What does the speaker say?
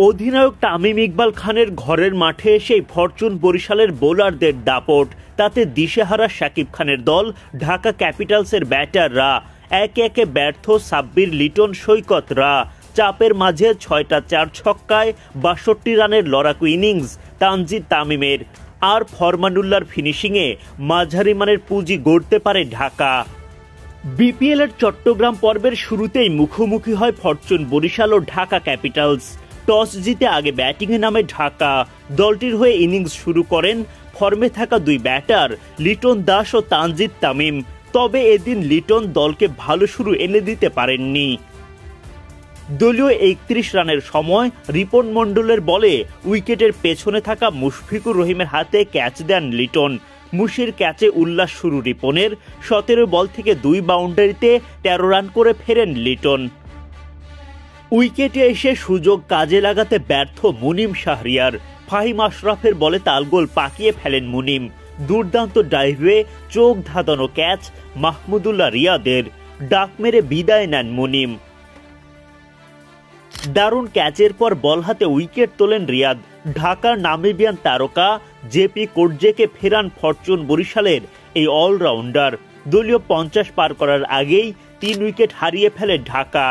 অধিনায়ক তামিম ইকবাল খানের ঘরের মাঠে সেই ফরচুন বরিশালের বোলারদের দাপট, তাতে দিশেহারা শাকিব খানের দল ঢাকা ক্যাপিটালসের ব্যাটাররা একে একে ব্যর্থ সাব্বির, লিটন, সৈকতরা। চাপের মাঝে ৬টা ৪ ছক্কায় ৬২ রানের লড়াকু ইনিংস তানজিদ তামিমের, আর ফরমানুল্লাহর ফিনিশিংয়ে মাঝারি মানের পুঁজি গড়তে পারে ঢাকা। বিপিএল এর চট্টগ্রাম পর্বের শুরুতেই মুখোমুখি হয় ফরচুন বরিশাল ও ঢাকা ক্যাপিটালস। টস জিতে আগে ব্যাটিংয়ে নামে ঢাকা। দলটির হয়ে ইনিংস শুরু করেন ফর্মে থাকা দুই ব্যাটার লিটন দাস ও তানজিদ তামিম। তবে এদিন লিটন দলকে ভালো শুরু এনে দিতে পারেননি। দলীয় ৩১ রানের সময় রিপন মণ্ডলের বলে উইকেটের পেছনে থাকা মুশফিকুর রহিমের হাতে ক্যাচ দেন লিটন। মুশির ক্যাচে উল্লাস শুরু রিপনের। ১৭ বল থেকে ২ বাউন্ডারিতে ১৩ রান করে ফেরেন লিটন। উইকেটে এসে সুযোগ কাজে লাগাতে ব্যর্থ মুনিম শাহরিয়ার। ফাহিম আশরাফের বলে তালগোল পাকিয়ে ফেলেন মুনিম। দুর্দান্ত ডাইভে চোখ ধাঁধানো ক্যাচ মাহমুদুল্লাহ রিয়াদের। ডাক মেরে বিদায় নেন মুনিম। দারুণ ক্যাচের পর বল হাতে উইকেট তোলেন রিয়াদ। ঢাকার নামিবিয়ান তারকা জেপি কোটজেকে ফেরান ফরচুন বরিশালের এই অলরাউন্ডার। দলীয় ৫০ পার করার আগেই ৩ উইকেট হারিয়ে ফেলে ঢাকা।